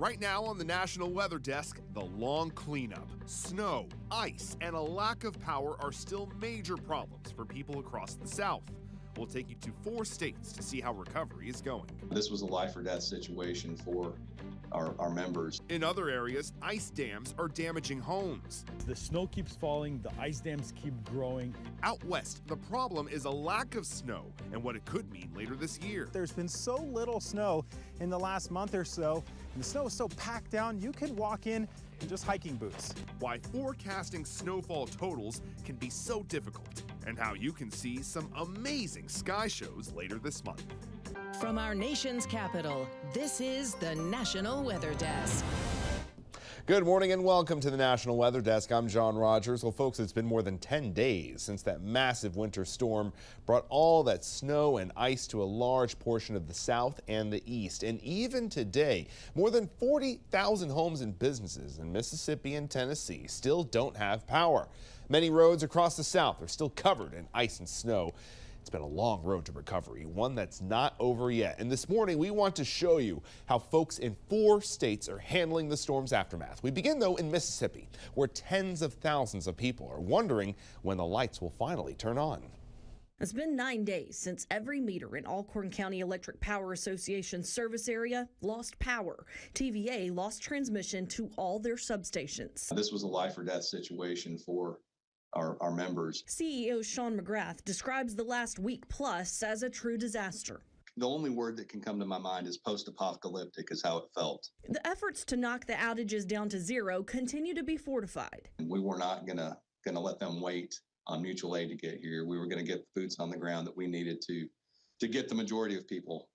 Right now on the National Weather Desk, the long cleanup. Snow, ice, and a lack of power are still major problems for people across the South. We'll take you to 4 states to see how recovery is going. This was a life or death situation for our members. In other areas, ice dams are damaging homes. The snow keeps falling, the ice dams keep growing. Out west, the problem is a lack of snow and what it could mean later this year. There's been so little snow in the last month or so, and the snow is so packed down, you could walk in just hiking boots. Why forecasting snowfall totals can be so difficult, and how you can see some amazing sky shows later this month. From our nation's capital, this is the National Weather Desk. Good morning and welcome to the National Weather Desk. I'm John Rogers. Well, folks, it's been more than 10 days since that massive winter storm brought all that snow and ice to a large portion of the South and the East. And even today, more than 40,000 homes and businesses in Mississippi and Tennessee still don't have power. Many roads across the South are still covered in ice and snow. It's been a long road to recovery, one that's not over yet. And this morning, we want to show you how folks in 4 states are handling the storm's aftermath. We begin, though, in Mississippi, where tens of thousands of people are wondering when the lights will finally turn on. It's been 9 days since every meter in Alcorn County Electric Power Association service area lost power. TVA lost transmission to all their substations. This was a life or death situation for our members. CEO Sean McGrath describes the last week plus as a true disaster. The only word that can come to my mind is post-apocalyptic is how it felt. The efforts to knock the outages down to zero continue to be fortified. We were not gonna let them wait on mutual aid to get here. We were gonna get the boots on the ground that we needed to get the majority of people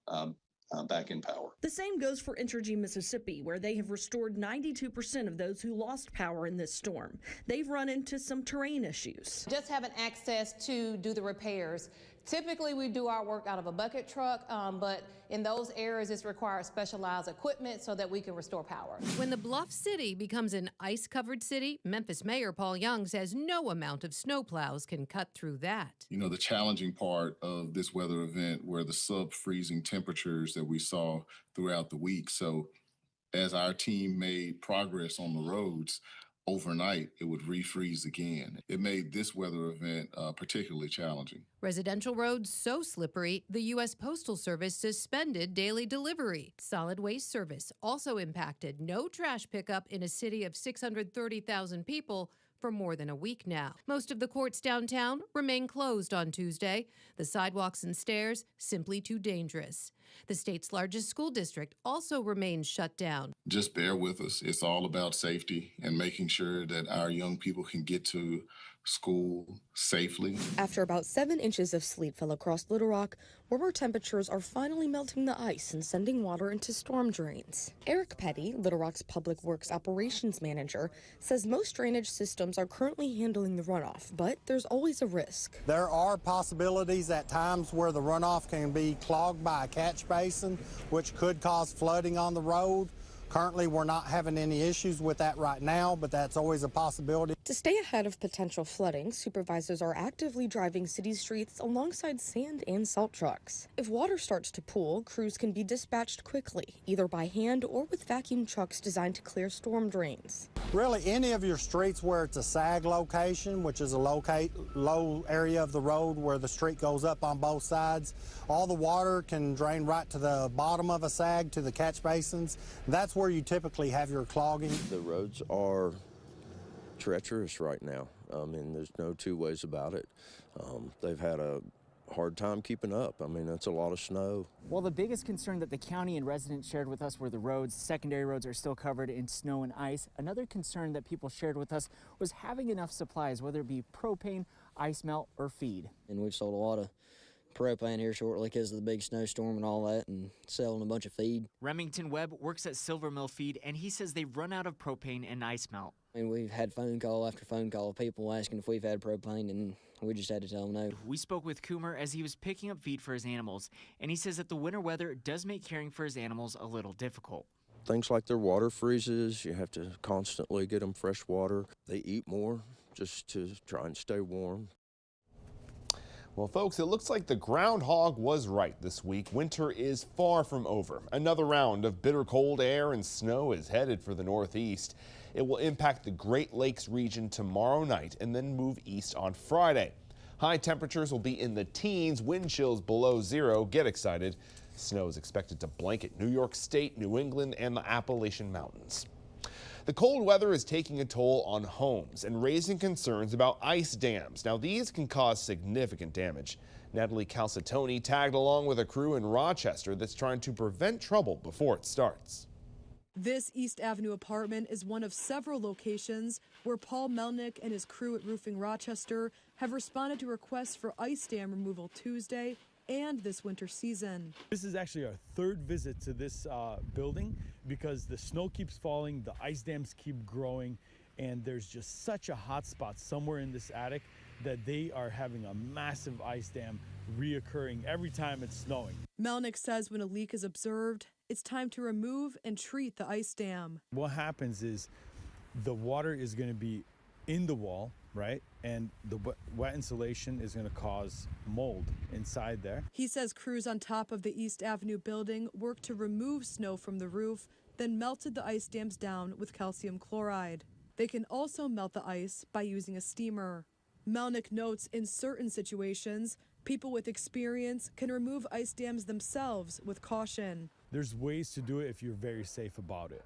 back in power. The same goes for Entergy Mississippi, where they have restored 92% of those who lost power in this storm. They've run into some terrain issues. Just having access to do the repairs. Typically, we do our work out of a bucket truck, but in those areas, it requires specialized equipment so that we can restore power. When the Bluff City becomes an ice-covered city, Memphis Mayor Paul Young says no amount of snowplows can cut through that. You know, the challenging part of this weather event were the sub-freezing temperatures that we saw throughout the week. So as our team made progress on the roads, overnight, it would refreeze again. It made this weather event particularly challenging. Residential roads so slippery, the U.S. Postal Service suspended daily delivery. Solid waste service also impacted. No trash pickup in a city of 630,000 people for more than a week now. Most of the courts downtown remain closed on Tuesday. The sidewalks and stairs simply too dangerous. The state's largest school district also remains shut down. Just bear with us. It's all about safety and making sure that our young people can get to school safely. After about 7 inches of sleet fell across Little Rock, warmer temperatures are finally melting the ice and sending water into storm drains. Eric Petty, Little Rock's Public Works Operations Manager, says most drainage systems are currently handling the runoff, but there's always a risk. There are possibilities at times where the runoff can be clogged by a catch basin, which could cause flooding on the road. Currently, we're not having any issues with that right now, but that's always a possibility. To stay ahead of potential flooding, supervisors are actively driving city streets alongside sand and salt trucks. If water starts to pool, crews can be dispatched quickly, either by hand or with vacuum trucks designed to clear storm drains. Really, any of your streets where it's a sag location, which is a low area of the road where the street goes up on both sides, all the water can drain right to the bottom of a sag to the catch basins. That's where you typically have your clogging. The roads are treacherous right now. I mean, there's no two ways about it. They've had a hard time keeping up. I mean, that's a lot of snow. Well, the biggest concern that the county and residents shared with us were the roads. Secondary roads are still covered in snow and ice. Another concern that people shared with us was having enough supplies, whether it be propane, ice melt, or feed. And we've sold a lot of propane here shortly because of the big snowstorm and all that, and selling a bunch of feed. Remington Webb works at Silver Mill Feed, and he says they've run out of propane and ice melt. I mean, we've had phone call after phone call of people asking if we've had propane, and we just had to tell them no. We spoke with Coomer as he was picking up feed for his animals, and he says that the winter weather does make caring for his animals a little difficult. Things like their water freezes, you have to constantly get them fresh water. They eat more just to try and stay warm. Well, folks, it looks like the groundhog was right this week. Winter is far from over. Another round of bitter cold air and snow is headed for the Northeast. It will impact the Great Lakes region tomorrow night and then move east on Friday. High temperatures will be in the teens, wind chills below zero. Get excited. Snow is expected to blanket New York State, New England, and the Appalachian Mountains. The cold weather is taking a toll on homes and raising concerns about ice dams. Now, these can cause significant damage. Natalie Calcitoni tagged along with a crew in Rochester that's trying to prevent trouble before it starts. This East Avenue apartment is one of several locations where Paul Melnick and his crew at Roofing Rochester have responded to requests for ice dam removal Tuesday and this winter season. This is actually our third visit to this building because the snow keeps falling, the ice dams keep growing, and there's just such a hot spot somewhere in this attic that they are having a massive ice dam reoccurring every time it's snowing. Melnick says when a leak is observed, it's time to remove and treat the ice dam. What happens is the water is going to be in the wall, right? And the wet insulation is going to cause mold inside there. He says crews on top of the East Avenue building worked to remove snow from the roof, then melted the ice dams down with calcium chloride. They can also melt the ice by using a steamer. Melnick notes in certain situations, people with experience can remove ice dams themselves with caution. There's ways to do it if you're very safe about it.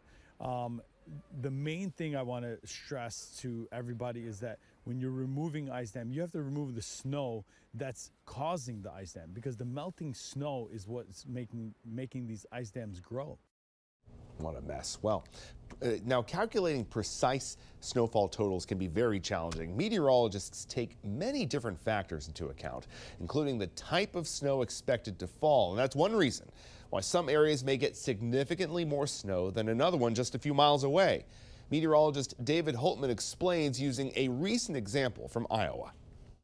The main thing I want to stress to everybody is that when you're removing ice dam, you have to remove the snow that's causing the ice dam, because the melting snow is what's making these ice dams grow. What a mess. Well, now calculating precise snowfall totals can be very challenging. Meteorologists take many different factors into account, including the type of snow expected to fall. And that's one reason why some areas may get significantly more snow than another one just a few miles away. Meteorologist David Holtman explains using a recent example from Iowa.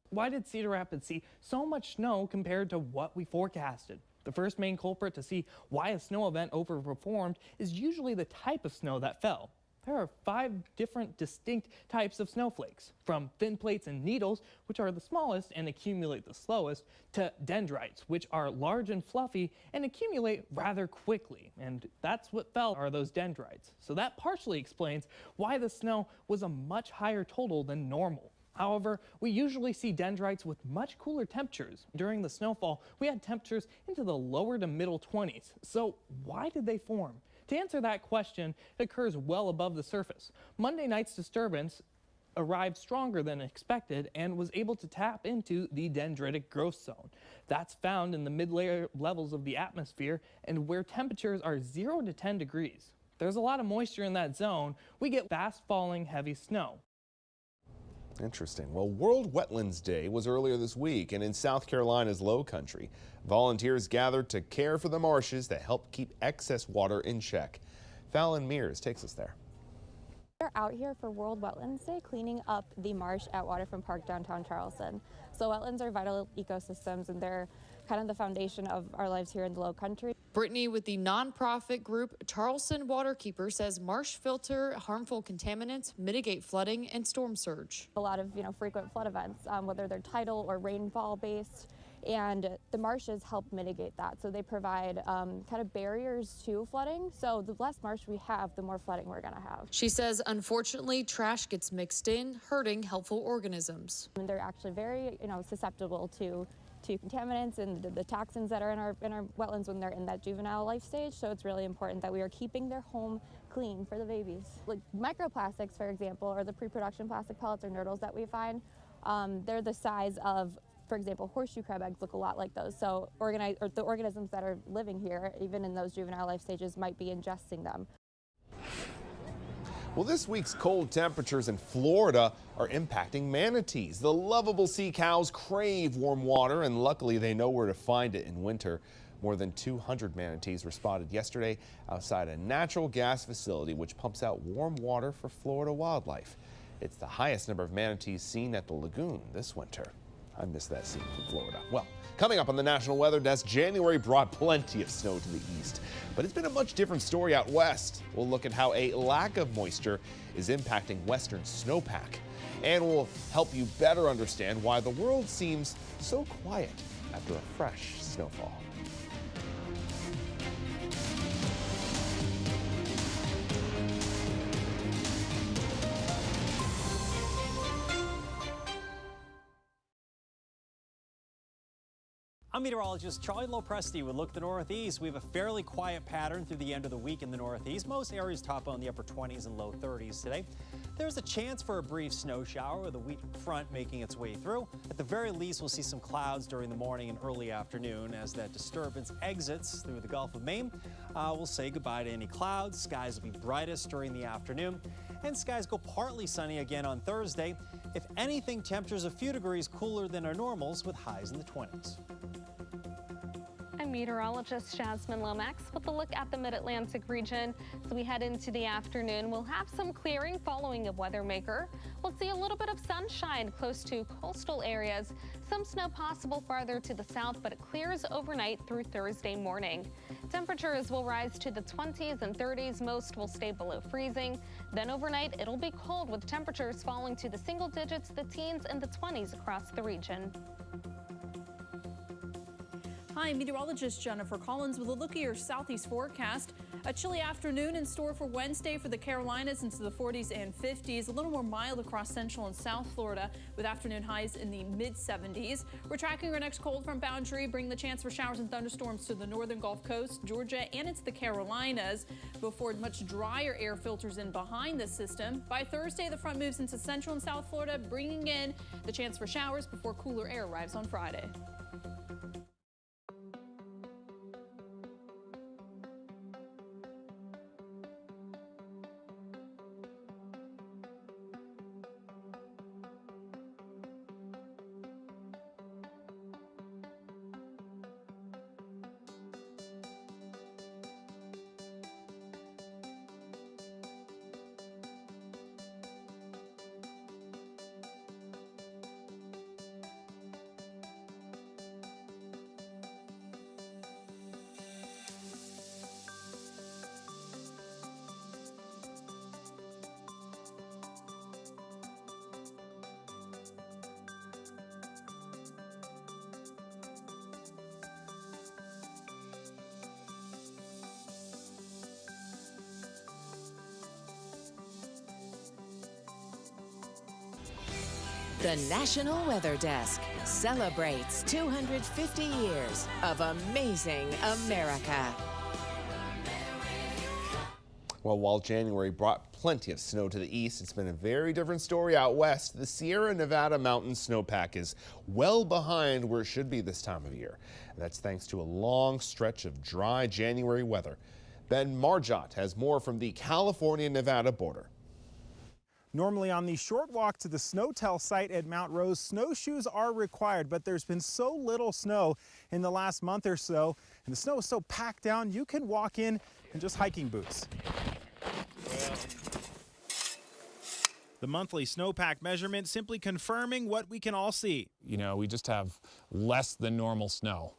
Why did Cedar Rapids see so much snow compared to what we forecasted? The first main culprit to see why a snow event overperformed is usually the type of snow that fell. There are 5 different distinct types of snowflakes, from thin plates and needles, which are the smallest and accumulate the slowest, to dendrites, which are large and fluffy and accumulate rather quickly. And that's what fell, are those dendrites. So that partially explains why the snow was a much higher total than normal. However, we usually see dendrites with much cooler temperatures. During the snowfall, we had temperatures into the lower to middle 20s. So why did they form? To answer that question, it occurs well above the surface. Monday night's disturbance arrived stronger than expected and was able to tap into the dendritic growth zone. That's found in the mid-layer levels of the atmosphere and where temperatures are 0 to 10 degrees. There's a lot of moisture in that zone. We get fast-falling heavy snow. Interesting. Well, World Wetlands Day was earlier this week, and in South Carolina's Low Country, volunteers gathered to care for the marshes that help keep excess water in check. Fallon Mears takes us there. We're out here for World Wetlands Day cleaning up the marsh at Waterfront Park downtown Charleston. So wetlands are vital ecosystems, and they're kind of the foundation of our lives here in the Low Country. Brittany with the nonprofit group Charleston Waterkeeper says marsh filter harmful contaminants, mitigate flooding and storm surge. A lot of frequent flood events, whether they're tidal or rainfall based, and the marshes help mitigate that. So they provide kind of barriers to flooding. So the less marsh we have, the more flooding we're gonna have. She says, unfortunately, trash gets mixed in, hurting helpful organisms. And they're actually very susceptible to contaminants and the toxins that are in our wetlands when they're in that juvenile life stage. So it's really important that we are keeping their home clean for the babies. Like microplastics, for example, or the pre-production plastic pellets or nurdles that we find, they're the size of, for example, horseshoe crab eggs look a lot like those. So the organisms that are living here, even in those juvenile life stages, might be ingesting them. Well, this week's cold temperatures in Florida are impacting manatees. The lovable sea cows crave warm water, and luckily they know where to find it in winter. More than 200 manatees were spotted yesterday outside a natural gas facility which pumps out warm water for Florida wildlife. It's the highest number of manatees seen at the lagoon this winter. I miss that scene from Florida. Well, coming up on the National Weather Desk, January brought plenty of snow to the east, but it's been a much different story out west. We'll look at how a lack of moisture is impacting western snowpack, and we'll help you better understand why the world seems so quiet after a fresh snowfall. I'm meteorologist Charlie Lopresti with Look at the Northeast. We have a fairly quiet pattern through the end of the week in the Northeast. Most areas top on the upper 20s and low 30s today. There's a chance for a brief snow shower with a weak front making its way through. At the very least, we'll see some clouds during the morning and early afternoon. As that disturbance exits through the Gulf of Maine, we'll say goodbye to any clouds. Skies will be brightest during the afternoon, and skies go partly sunny again on Thursday. If anything, temperatures a few degrees cooler than our normals with highs in the 20s. I'm meteorologist Jasmine Lomax with a look at the Mid-Atlantic region. As we head into the afternoon, we'll have some clearing following a weather maker. We'll see a little bit of sunshine close to coastal areas. Some snow possible farther to the south, but it clears overnight through Thursday morning. Temperatures will rise to the 20s and 30s. Most will stay below freezing. Then overnight, it'll be cold with temperatures falling to the single digits, the teens, and the 20s across the region. Hi, meteorologist Jennifer Collins with a look at your southeast forecast. A chilly afternoon in store for Wednesday for the Carolinas into the 40s and 50s. A little more mild across central and south Florida with afternoon highs in the mid-70s. We're tracking our next cold front boundary, bringing the chance for showers and thunderstorms to the northern Gulf Coast, Georgia, and into the Carolinas before much drier air filters in behind the system. By Thursday, the front moves into central and south Florida, bringing in the chance for showers before cooler air arrives on Friday. The National Weather Desk celebrates 250 years of amazing America. Well, while January brought plenty of snow to the east, it's been a very different story out west. The Sierra Nevada mountain snowpack is well behind where it should be this time of year. And that's thanks to a long stretch of dry January weather. Ben Marjot has more from the California-Nevada border. Normally on the short walk to the Snowtell site at Mount Rose, snowshoes are required, but there's been so little snow in the last month or so, and the snow is so packed down, you can walk in just hiking boots. The monthly snowpack measurement simply confirming what we can all see. You know, we just have less than normal snow,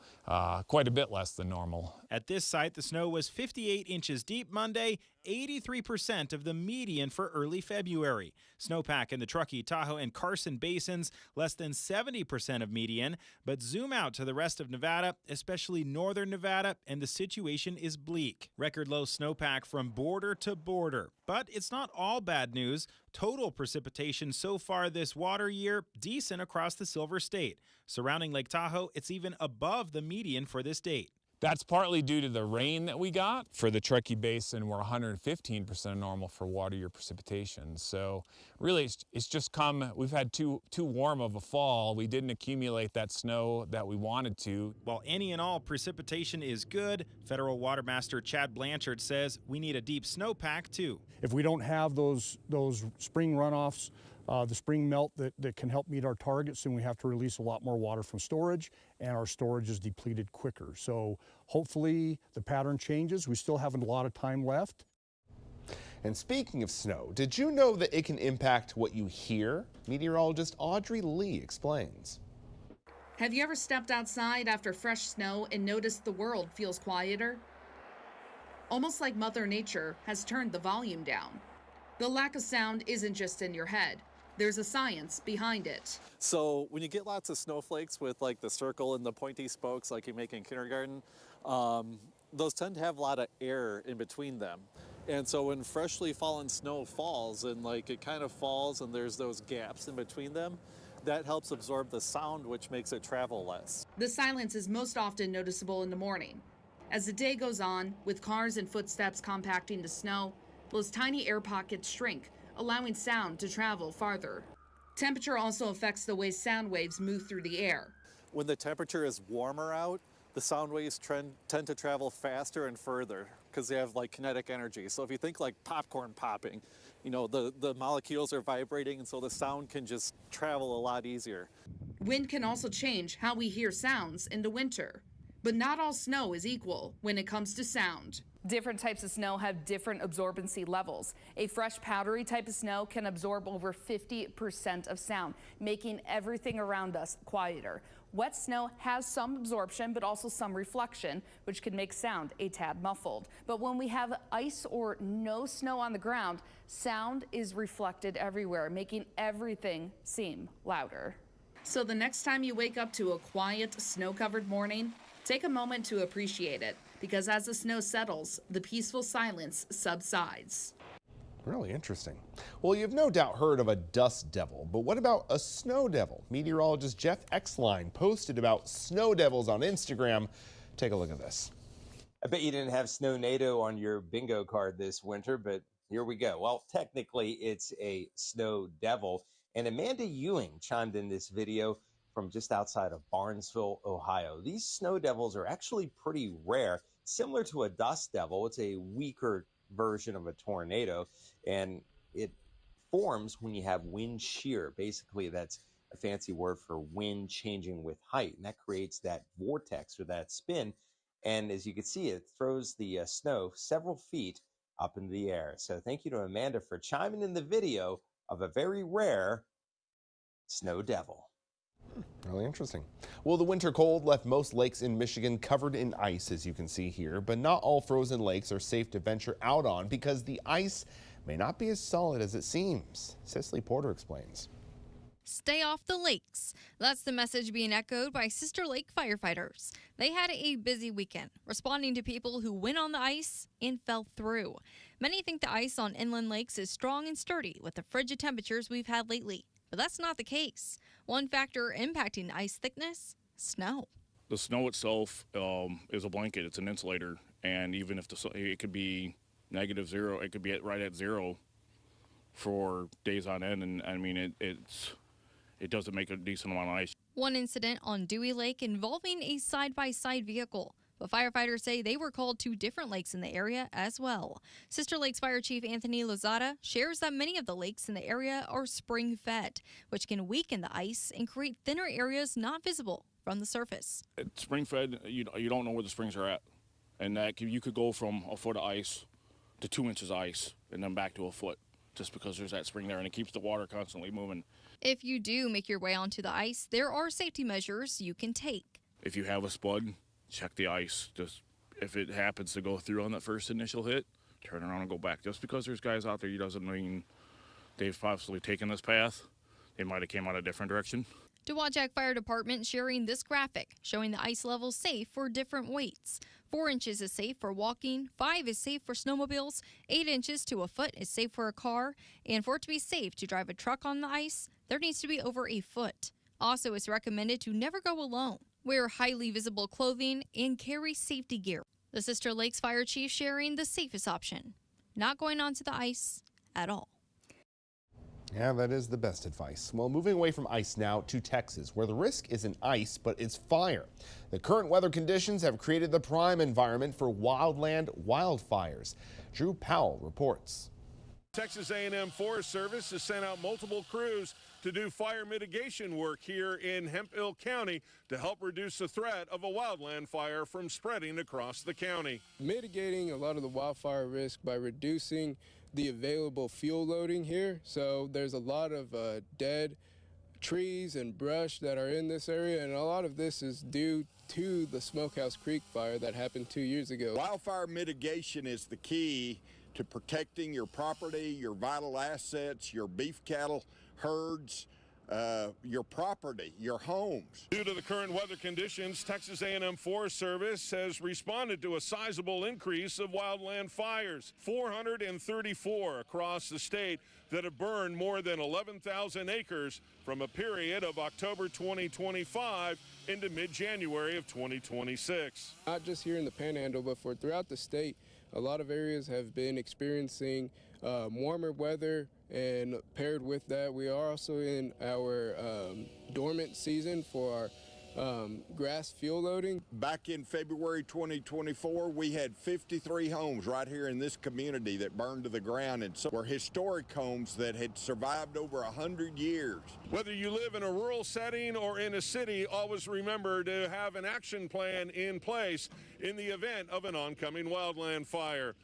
quite a bit less than normal. At this site, the snow was 58 inches deep Monday, 83% of the median for early February. Snowpack in the Truckee, Tahoe, and Carson basins, less than 70% of median. But zoom out to the rest of Nevada, especially northern Nevada, and the situation is bleak. Record low snowpack from border to border. But it's not all bad news. Total precipitation so far this water year, decent across the Silver State. Surrounding Lake Tahoe, it's even above the median for this date. That's partly due to the rain that we got. For the Truckee Basin, we're 115% normal for water year precipitation. So really, it's just come, we've had too warm of a fall. We didn't accumulate that snow that we wanted to. While any and all precipitation is good, Federal Water Master Chad Blanchard says we need a deep snowpack too. If we don't have those spring runoffs, the spring melt that can help meet our targets, and we have to release a lot more water from storage, and our storage is depleted quicker. So hopefully the pattern changes. We still have a lot of time left. And speaking of snow, did you know that it can impact what you hear? Meteorologist Audrey Lee explains. Have you ever stepped outside after fresh snow and noticed the world feels quieter? Almost like Mother Nature has turned the volume down. The lack of sound isn't just in your head. There's a science behind it. So when you get lots of snowflakes with like the circle and the pointy spokes like you make in kindergarten, those tend to have a lot of air in between them. And so when freshly fallen snow falls and like it kind of falls and there's those gaps in between them, that helps absorb the sound, which makes it travel less. The silence is most often noticeable in the morning. As the day goes on, with cars and footsteps compacting the snow, those tiny air pockets shrink, allowing sound to travel farther. Temperature also affects the way sound waves move through the air. When the temperature is warmer out, the sound waves tend to travel faster and further because they have like kinetic energy. So if you think like popcorn popping, you know, the molecules are vibrating and so the sound can just travel a lot easier. Wind can also change how we hear sounds in the winter. But not all snow is equal when it comes to sound. Different types of snow have different absorbency levels. A fresh powdery type of snow can absorb over 50% of sound, making everything around us quieter. Wet snow has some absorption, but also some reflection, which can make sound a tad muffled. But when we have ice or no snow on the ground, sound is reflected everywhere, making everything seem louder. So the next time you wake up to a quiet, snow-covered morning, take a moment to appreciate it, because as the snow settles, the peaceful silence subsides. Really interesting. Well, you've no doubt heard of a dust devil, but what about a snow devil? Meteorologist Jeff Exline posted about snow devils on Instagram. Take a look at this. I bet you didn't have Snow NATO on your bingo card this winter, but here we go. Well, technically, it's a snow devil. And Amanda Ewing chimed in this video from just outside of Barnesville, Ohio. These snow devils are actually pretty rare. Similar to a dust devil, it's a weaker version of a tornado, and it forms when you have wind shear. Basically, that's a fancy word for wind changing with height, and that creates that vortex or that spin. And as you can see, it throws the snow several feet up in the air. So thank you to Amanda for chiming in the video of a very rare snow devil. Really interesting. Well, the winter cold left most lakes in Michigan covered in ice, as you can see here, but not all frozen lakes are safe to venture out on because the ice may not be as solid as it seems. Cicely Porter explains. Stay off the lakes. That's the message being echoed by Sister Lake firefighters. They had a busy weekend, responding to people who went on the ice and fell through. Many think the ice on inland lakes is strong and sturdy with the frigid temperatures we've had lately. But that's not the case. One factor impacting ice thickness, snow. The snow itself is a blanket. It's an insulator. And even if it could be -0, it could be right at 0 for days on end. And I mean, it doesn't make a decent amount of ice. One incident on Dewey Lake involving a side-by-side vehicle. But firefighters say they were called to different lakes in the area as well. Sister Lakes Fire Chief Anthony Lozada shares that many of the lakes in the area are spring-fed, which can weaken the ice and create thinner areas not visible from the surface. Spring-fed, you don't know where the springs are at. And that you could go from a foot of ice to 2 inches of ice and then back to a foot just because there's that spring there, and it keeps the water constantly moving. If you do make your way onto the ice, there are safety measures you can take. If you have a spud, check the ice. Just if it happens to go through on that first initial hit, turn around and go back. Just because there's guys out there, doesn't mean they've possibly taken this path. They might have came out a different direction. Dowagiac Fire Department sharing this graphic showing the ice level safe for different weights. 4 inches is safe for walking, 5 is safe for snowmobiles, 8 inches to a foot is safe for a car, and for it to be safe to drive a truck on the ice, there needs to be over a foot. Also, it's recommended to never go alone. Wear highly visible clothing and carry safety gear. The Sister Lakes Fire Chief sharing the safest option, not going onto the ice at all. Yeah, that is the best advice. Well, moving away from ice now to Texas, where the risk isn't ice, but it's fire. The current weather conditions have created the prime environment for wildland wildfires. Drew Powell reports. Texas A&M Forest Service has sent out multiple crews to do fire mitigation work here in Hemphill County to help reduce the threat of a wildland fire from spreading across the county. Mitigating a lot of the wildfire risk by reducing the available fuel loading here. So there's a lot of dead trees and brush that are in this area, and a lot of this is due to the Smokehouse Creek fire that happened 2 years ago. Wildfire mitigation is the key to protecting your property, your vital assets, your beef cattle herds, your property, your homes. Due to the current weather conditions, Texas A&M Forest Service has responded to a sizable increase of wildland fires, 434 across the state that have burned more than 11,000 acres from a period of October 2025 into mid-January of 2026. Not just here in the Panhandle, but for throughout the state, a lot of areas have been experiencing warmer weather, and paired with that, we are also in our dormant season for our grass fuel loading. Back in February 2024, we had 53 homes right here in this community that burned to the ground, and some were historic homes that had survived over 100 years. Whether you live in a rural setting or in a city, always remember to have an action plan in place in the event of an oncoming wildland fire.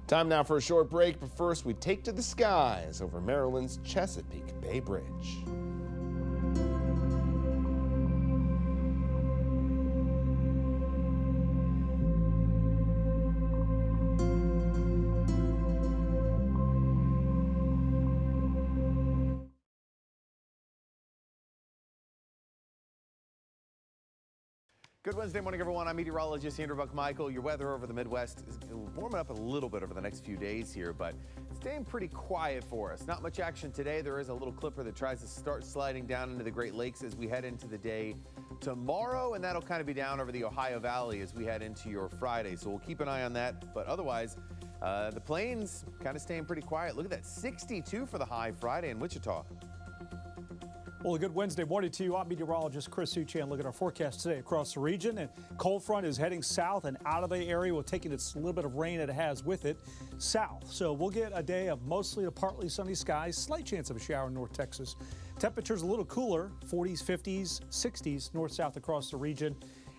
Time now for a short break, but first we take to the skies over Maryland's Chesapeake Bay Bridge. Good Wednesday morning, everyone. I'm meteorologist Andrew Buckmichael. Your weather over the Midwest is warming up a little bit over the next few days here, but staying pretty quiet for us. Not much action today. There is a little clipper that tries to start sliding down into the Great Lakes as we head into the day tomorrow, and that'll kind of be down over the Ohio Valley as we head into your Friday. So we'll keep an eye on that. But otherwise, the plains kind of staying pretty quiet. Look at that, 62 for the high Friday in Wichita. Well, a good Wednesday morning to you. I'm meteorologist Chris Suchan. Look at our forecast today across the region. And cold front is heading south and out of the area. We're taking its little bit of rain that it has with it south. So we'll get a day of mostly to partly sunny skies. Slight chance of a shower in North Texas. Temperatures a little cooler, 40s, 50s, 60s north-south across the region.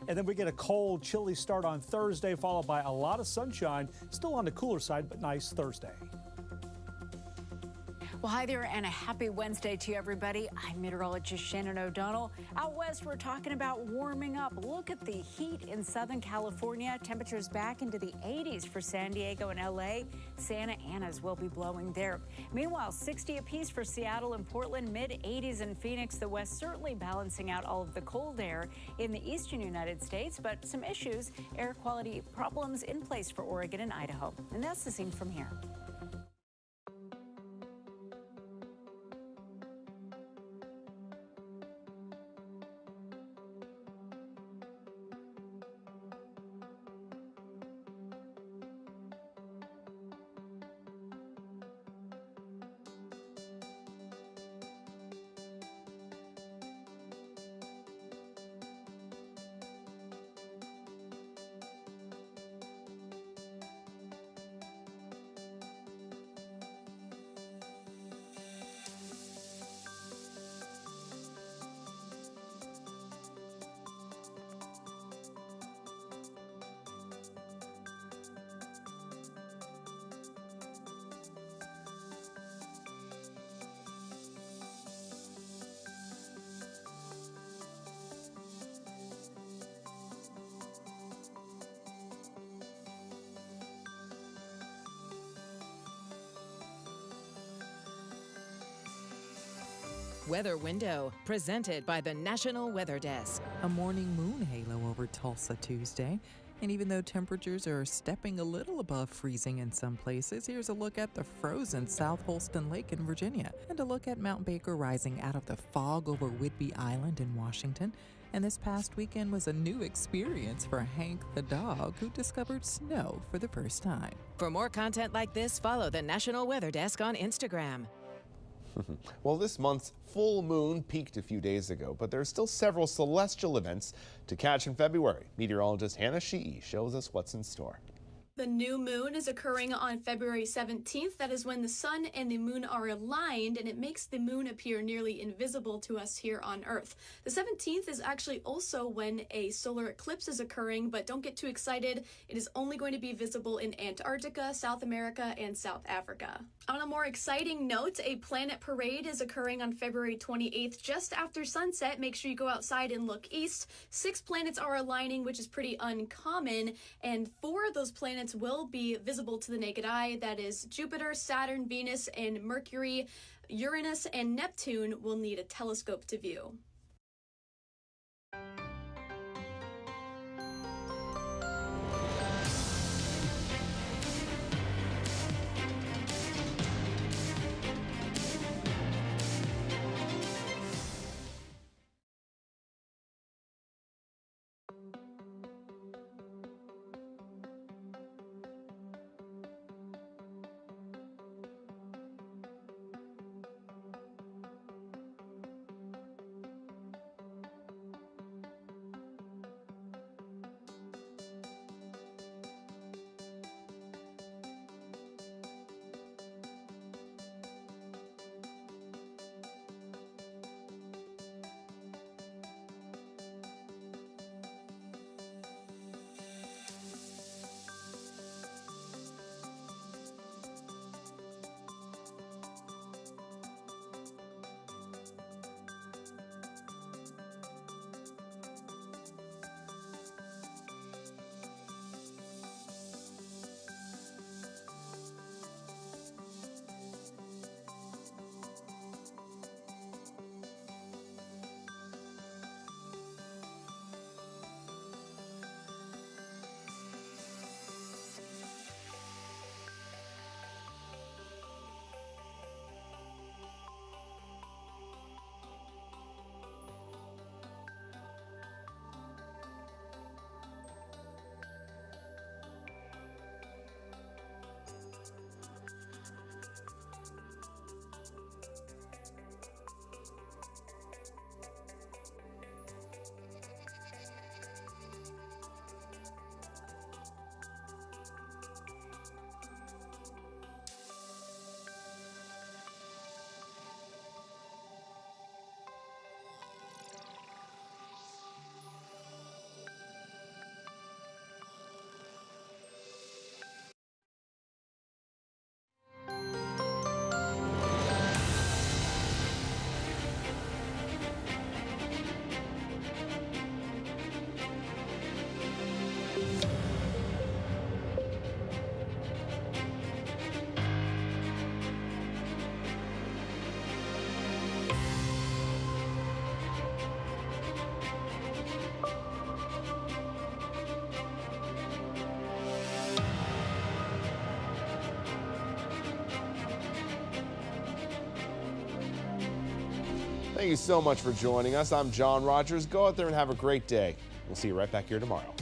And then we get a cold, chilly start on Thursday, followed by a lot of sunshine. Still on the cooler side, but nice Thursday. Well, hi there and a happy Wednesday to you, everybody. I'm meteorologist Shannon O'Donnell. Out west, we're talking about warming up. Look at the heat in Southern California. Temperatures back into the 80s for San Diego and LA. Santa Ana's will be blowing there. Meanwhile, 60 apiece for Seattle and Portland, mid-80s in Phoenix. The west certainly balancing out all of the cold air in the eastern United States, but some issues, air quality problems in place for Oregon and Idaho. And that's the scene from here. Weather Window, presented by the National Weather Desk. A morning moon halo over Tulsa Tuesday. And even though temperatures are stepping a little above freezing in some places, here's a look at the frozen South Holston Lake in Virginia and a look at Mount Baker rising out of the fog over Whidbey Island in Washington. And this past weekend was a new experience for Hank the dog, who discovered snow for the first time. For more content like this, follow the National Weather Desk on Instagram. Well, this month's full moon peaked a few days ago, but there are still several celestial events to catch in February. Meteorologist Hannah Sheehy shows us what's in store. The new moon is occurring on February 17th. That is when the sun and the moon are aligned, and it makes the moon appear nearly invisible to us here on Earth. The 17th is actually also when a solar eclipse is occurring, but don't get too excited. It is only going to be visible in Antarctica, South America, and South Africa. On a more exciting note, a planet parade is occurring on February 28th just after sunset. Make sure you go outside and look east. 6 planets are aligning, which is pretty uncommon, and 4 of those planets will be visible to the naked eye. That is Jupiter, Saturn, Venus, and Mercury. Uranus and Neptune will need a telescope to view. Thank you so much for joining us. I'm John Rogers. Go out there and have a great day. We'll see you right back here tomorrow.